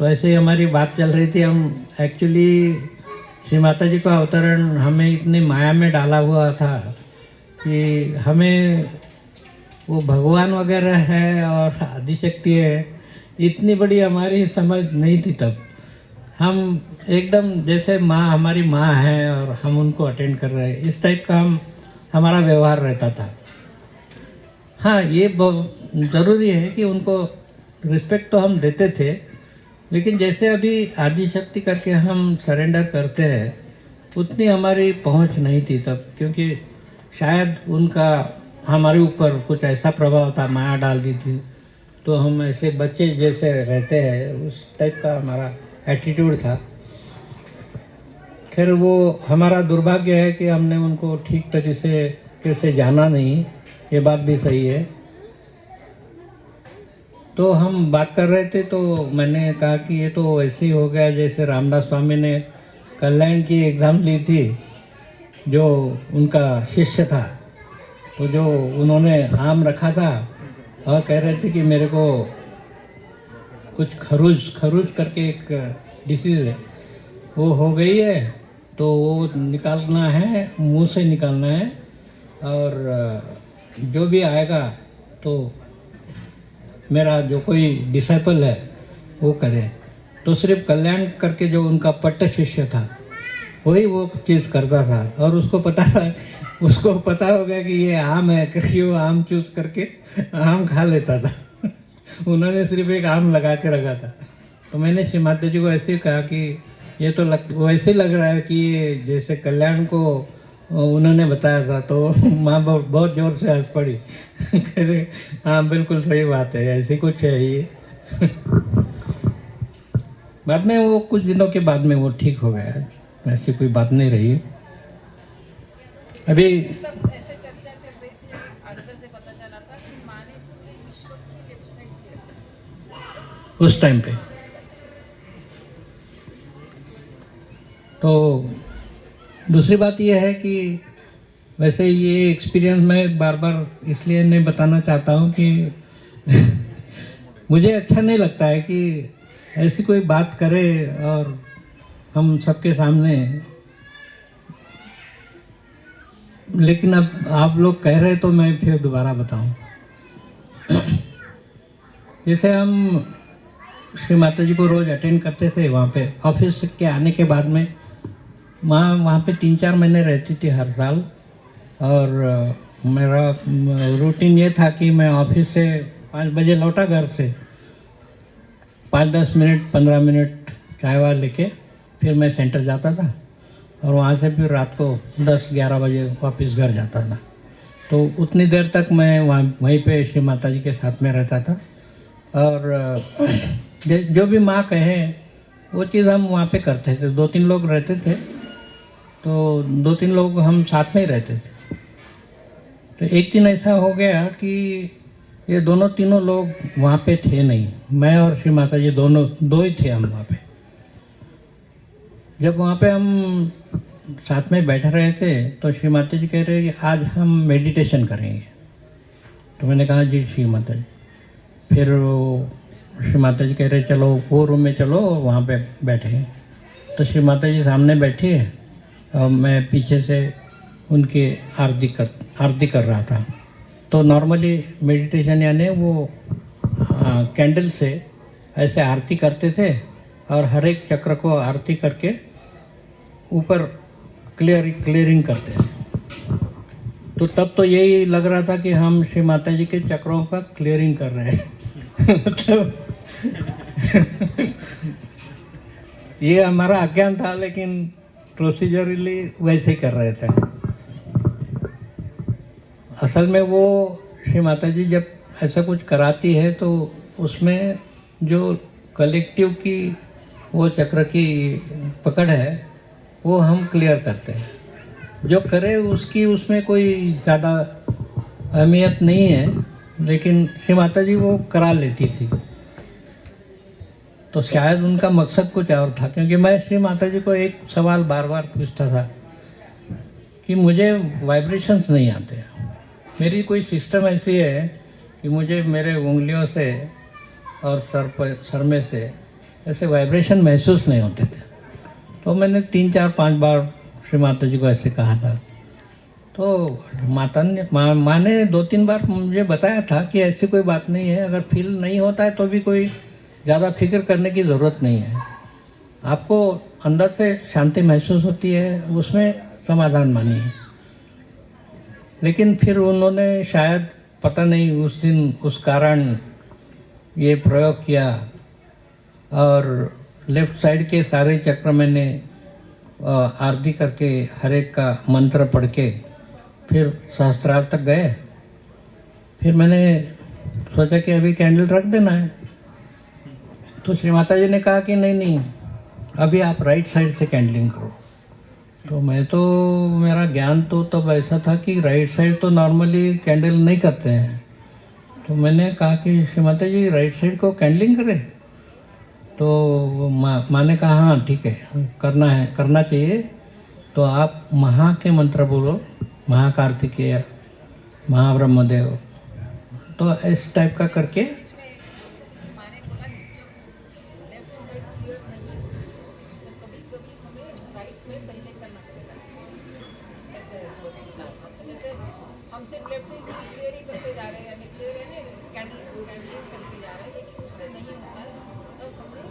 तो ऐसे ही हमारी बात चल रही थी। हम एक्चुअली श्री माता जी का अवतरण हमें इतनी माया में डाला हुआ था कि हमें वो भगवान वगैरह है और आदिशक्ति है, इतनी बड़ी हमारी समझ नहीं थी तब। हम एकदम जैसे माँ हमारी माँ है और हम उनको अटेंड कर रहे हैं, इस टाइप का हमारा व्यवहार रहता था। हाँ, ये बहुत ज़रूरी है कि उनको रिस्पेक्ट तो हम देते थे, लेकिन जैसे अभी आदिशक्ति करके हम सरेंडर करते हैं, उतनी हमारी पहुंच नहीं थी तब, क्योंकि शायद उनका हमारे ऊपर कुछ ऐसा प्रभाव था, माया डाल दी थी, तो हम ऐसे बच्चे जैसे रहते हैं उस टाइप का हमारा एटीट्यूड था। खैर, वो हमारा दुर्भाग्य है कि हमने उनको ठीक तरीके से जाना नहीं, ये बात भी सही है। तो हम बात कर रहे थे, तो मैंने कहा कि ये तो ऐसे ही हो गया जैसे रामदास स्वामी ने कल्याण की एग्ज़ाम ली थी, जो उनका शिष्य था, तो जो उन्होंने आम रखा था और कह रहे थे कि मेरे को कुछ खरूज करके एक डिसीज़ है, वो हो गई है, तो वो निकालना है, मुंह से निकालना है, और जो भी आएगा तो मेरा जो कोई डिसाइपल है वो करे। तो सिर्फ कल्याण करके जो उनका पट्ट शिष्य था वही वो चीज़ करता था, और उसको पता हो गया कि ये आम है, करके वो आम चूज करके आम खा लेता था। उन्होंने सिर्फ एक आम लगा के रखा था। तो मैंने श्री माता जी को ऐसे कहा कि ये तो वैसे लग रहा है कि ये जैसे कल्याण को उन्होंने बताया था। तो माँ बहुत जोर से हंस पड़ी। कहते हाँ, बिल्कुल सही बात है, ऐसी कुछ है ये। बाद में वो कुछ दिनों के बाद में वो ठीक हो गया, ऐसी कोई बात नहीं रही। अभी ऐसे चर्चा चल रही थी, आर्टिकल से पता चला था कि माँ ने पूरे विश्व की वेबसाइट किया उस टाइम पे तो दूसरी बात यह है कि वैसे ये एक्सपीरियंस मैं बार बार इसलिए नहीं बताना चाहता हूँ कि मुझे अच्छा नहीं लगता है कि ऐसी कोई बात करे और हम सबके सामने। लेकिन अब आप लोग कह रहे तो मैं फिर दोबारा बताऊं। जैसे हम श्री माता जी को रोज अटेंड करते थे, वहाँ पे ऑफिस के आने के बाद में माँ वहाँ पे 3-4 महीने रहती थी हर साल, और मेरा रूटीन ये था कि मैं ऑफिस से 5 बजे लौटा घर से, 5-10 मिनट 15 मिनट चाय वाय लेके फिर मैं सेंटर जाता था, और वहाँ से फिर रात को 10-11 बजे वापस घर जाता था। तो उतनी देर तक मैं वहीं पे श्री माता जी के साथ में रहता था, और जो भी माँ कहे वो चीज़ हम वहाँ पे करते थे। 2-3 लोग रहते थे, तो 2-3 लोग हम साथ में ही रहते थे। तो एक दिन ऐसा हो गया कि ये तीनों लोग वहाँ पे थे नहीं, मैं और श्री माता जी दोनों दो ही थे हम वहाँ पे। जब वहाँ पे हम साथ में बैठ रहे थे तो श्री माता जी कह रहे कि आज हम मेडिटेशन करेंगे। तो मैंने कहा जी श्री माता जी। फिर वो श्री माता जी कह रहे चलो वो रूम में चलो, वहाँ पे बैठे। तो श्री माता जी सामने बैठी है और मैं पीछे से उनकी आरती कर रहा था। तो नॉर्मली मेडिटेशन यानी वो कैंडल से ऐसे आरती करते थे, और हर एक चक्र को आरती करके ऊपर क्लियरिंग करते थे। तो तब तो यही लग रहा था कि हम श्री माता जी के चक्रों का क्लियरिंग कर रहे हैं। मतलब ये हमारा अज्ञान था, लेकिन प्रोसीजरली वैसे ही कर रहे थे। असल में वो श्री माता जी जब ऐसा कुछ कराती है तो उसमें जो कलेक्टिव की वो चक्र की पकड़ है वो हम क्लियर करते हैं। जो करे उसकी उसमें कोई ज़्यादा अहमियत नहीं है, लेकिन श्री माता जी वो करा लेती थी। तो शायद उनका मकसद कुछ और था, क्योंकि मैं श्री माता जी को एक सवाल बार बार पूछता था कि मुझे वाइब्रेशंस नहीं आते। मेरी कोई सिस्टम ऐसी है कि मुझे मेरे उंगलियों से और सर में से ऐसे वाइब्रेशन महसूस नहीं होते थे। तो मैंने 3 4 5 बार श्री माता जी को ऐसे कहा था। तो माँ ने 2 3 बार मुझे बताया था कि ऐसी कोई बात नहीं है, अगर फील नहीं होता है तो भी कोई ज़्यादा फिक्र करने की ज़रूरत नहीं है। आपको अंदर से शांति महसूस होती है, उसमें समाधान मानिए। लेकिन फिर उन्होंने शायद पता नहीं उस दिन उस कारण ये प्रयोग किया और लेफ्ट साइड के सारे चक्र मैंने आरती करके हर एक का मंत्र पढ़ के फिर सहस्त्रार तक गए। फिर मैंने सोचा कि अभी कैंडल रख देना है। तो श्री माता जी ने कहा कि नहीं नहीं, अभी आप राइट साइड से कैंडलिंग करो। तो मेरा ज्ञान तो तब ऐसा था कि राइट साइड तो नॉर्मली कैंडल नहीं करते हैं। तो मैंने कहा कि श्री माता जी राइट साइड को कैंडलिंग करें। तो माँ ने कहा हाँ ठीक है, करना चाहिए। तो आप महा के मंत्र बोलो, महाकार्तिकेय, महाब्रह्मदेव, तो इस टाइप का करके। माने बोला कि जब लेफ्ट साइड क्लियर नहीं है तो कभी कभी हमें राइट में पहले करना पड़ेगा। ऐसे जैसे हम सिर्फ लेफ्ट में क्लियर ही करते जा रहे हैं, यानी क्लियर है कैंडल करते जा रहे हैं, लेकिन उससे नहीं होता है। तब हमें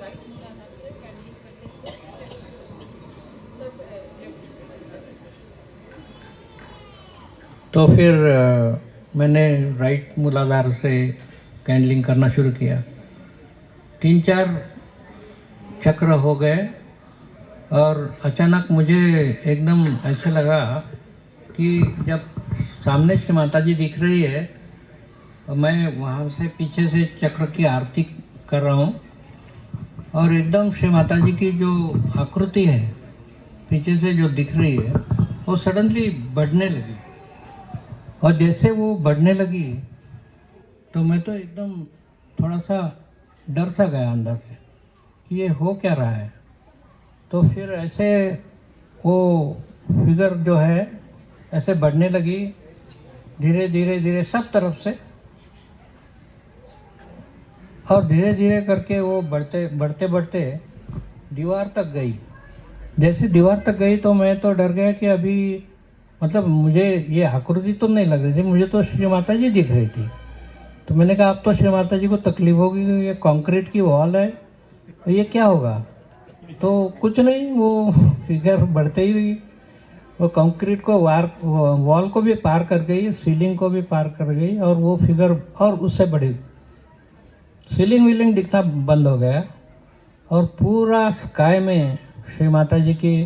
राइट मिलाना से कैंडल करते तब लेफ्ट। तो फिर मैंने राइट मूलाधार से कैंडलिंग करना शुरू किया। 3 4 चक्र हो गए और अचानक मुझे एकदम ऐसे लगा कि जब सामने से माता जी दिख रही है और मैं वहाँ से पीछे से चक्र की आरती कर रहा हूँ और एकदम से माता जी की जो आकृति है पीछे से जो दिख रही है वो सडनली बढ़ने लगी। और जैसे वो बढ़ने लगी तो मैं तो एकदम थोड़ा सा डर सा गया अंदर से कि ये हो क्या रहा है। तो फिर ऐसे वो फिगर जो है ऐसे बढ़ने लगी धीरे धीरे धीरे सब तरफ से, और धीरे धीरे करके वो बढ़ते बढ़ते बढ़ते दीवार तक गई। जैसे दीवार तक गई तो मैं तो डर गया कि अभी मतलब मुझे ये आकृति तो नहीं लग रही थी, मुझे तो श्री माता जी दिख रही थी। तो मैंने कहा अब तो श्री माता जी को तकलीफ होगी, ये कंक्रीट की वॉल है तो ये क्या होगा। तो कुछ नहीं, वो फिगर बढ़ते ही रही। वो कंक्रीट को वॉल को भी पार कर गई, सीलिंग को भी पार कर गई और वो फिगर और उससे बढ़ी। सीलिंग वीलिंग दिखना बंद हो गया और पूरा स्काई में श्री माता जी की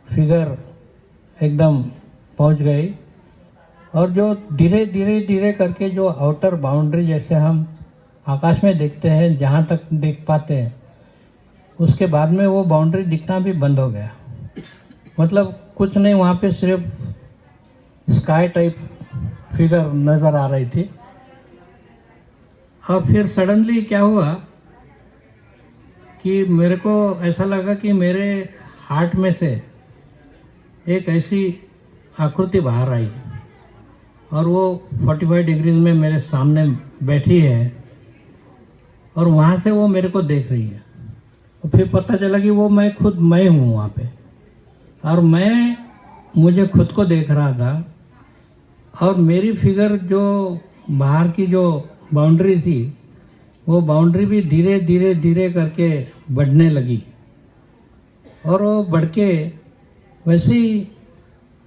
फिगर एकदम पहुंच गई। और जो धीरे धीरे धीरे करके जो आउटर बाउंड्री जैसे हम आकाश में देखते हैं जहाँ तक देख पाते हैं, उसके बाद में वो बाउंड्री दिखना भी बंद हो गया। मतलब कुछ नहीं, वहाँ पे सिर्फ स्काई टाइप फिगर नज़र आ रही थी। और फिर सडनली क्या हुआ कि मेरे को ऐसा लगा कि मेरे हार्ट में से एक ऐसी आकृति बाहर आई और वो 45 डिग्रीज में मेरे सामने बैठी है और वहाँ से वो मेरे को देख रही है। और फिर पता चला कि वो मैं हूँ वहाँ पे, और मुझे खुद को देख रहा था। और मेरी फिगर जो बाहर की जो बाउंड्री थी वो बाउंड्री भी धीरे धीरे धीरे करके बढ़ने लगी और वो बढ़ के वैसे ही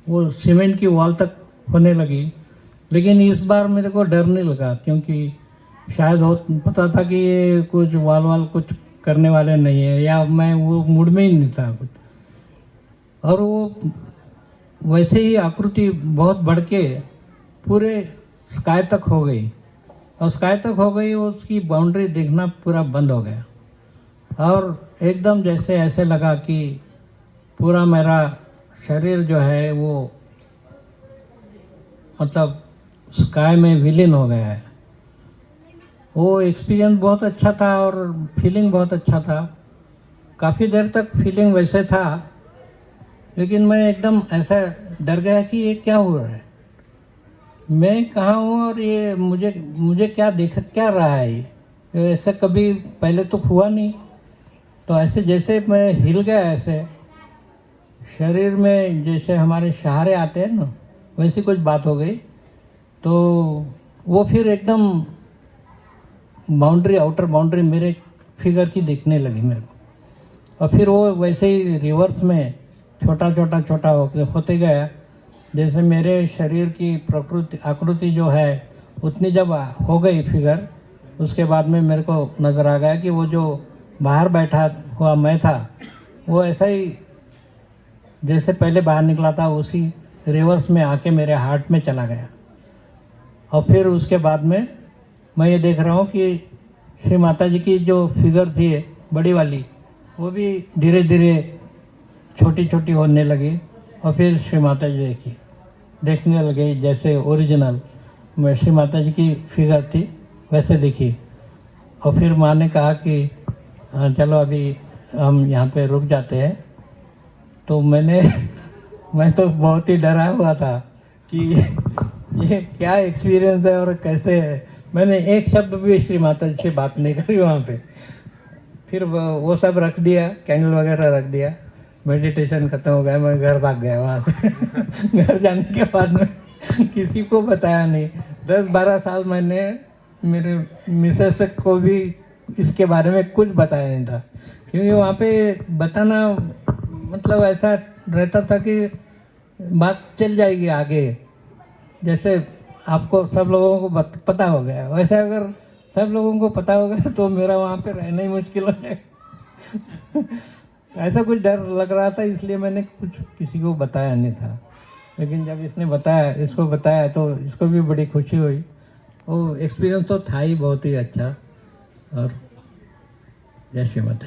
वो सीमेंट की वॉल तक होने लगी। लेकिन इस बार मेरे को डर नहीं लगा क्योंकि शायद पता था कि ये कुछ वाल कुछ करने वाले नहीं है, या मैं वो मूड में ही नहीं था कुछ। और वो वैसे ही आकृति बहुत बढ़ के पूरे स्काई तक हो गई, और स्काई तक हो गई उसकी बाउंड्री देखना पूरा बंद हो गया। और एकदम जैसे ऐसे लगा कि पूरा मेरा शरीर जो है वो मतलब स्काई में विलीन हो गया है। वो एक्सपीरियंस बहुत अच्छा था और फीलिंग बहुत अच्छा था। काफ़ी देर तक फीलिंग वैसे था, लेकिन मैं एकदम ऐसा डर गया कि ये क्या हो रहा है, मैं कहाँ हूँ और ये मुझे क्या दिख क्या रहा है, ऐसा कभी पहले तो हुआ नहीं। तो ऐसे जैसे मैं हिल गया, ऐसे शरीर में जैसे हमारे सहारे आते हैं ना, वैसी कुछ बात हो गई। तो वो फिर एकदम बाउंड्री, आउटर बाउंड्री मेरे फिगर की दिखने लगी मेरे को। और फिर वो वैसे ही रिवर्स में छोटा छोटा छोटा होते गया। जैसे मेरे शरीर की प्रकृति आकृति जो है उतनी जब हो गई फिगर, उसके बाद में मेरे को नज़र आ गया कि वो जो बाहर बैठा हुआ मैं था, वो ऐसा ही जैसे पहले बाहर निकला था उसी रिवर्स में आके मेरे हार्ट में चला गया। और फिर उसके बाद में मैं ये देख रहा हूँ कि श्री माता जी की जो फिगर थी बड़ी वाली, वो भी धीरे धीरे छोटी छोटी होने लगी। और फिर श्री माता जी देखने लगे जैसे ओरिजिनल में श्री माता जी की फिगर थी वैसे दिखी। और फिर माँ ने कहा कि चलो अभी हम यहाँ पे रुक जाते हैं। तो मैं तो बहुत ही डरा हुआ था कि ये क्या एक्सपीरियंस है और कैसे है। मैंने एक शब्द भी श्री माता जी से बात नहीं करी वहाँ पे। फिर वो सब रख दिया, कैंडल वगैरह रख दिया, मेडिटेशन खत्म हो गया, मैं घर भाग गया वहाँ से। घर जाने के बाद में किसी को बताया नहीं। 10-12 साल मैंने मेरे मिसेस को भी इसके बारे में कुछ बताया नहीं था, क्योंकि वहाँ पे बताना मतलब ऐसा रहता था कि बात चल जाएगी आगे। जैसे आपको सब लोगों को पता हो गया, वैसे अगर सब लोगों को पता हो गया तो मेरा वहाँ पे रहना ही मुश्किल हो जाएगा। ऐसा कुछ डर लग रहा था, इसलिए मैंने कुछ किसी को बताया नहीं था। लेकिन जब इसको बताया तो इसको भी बड़ी खुशी हुई। वो एक्सपीरियंस तो था ही बहुत ही अच्छा। और जय श्री माता।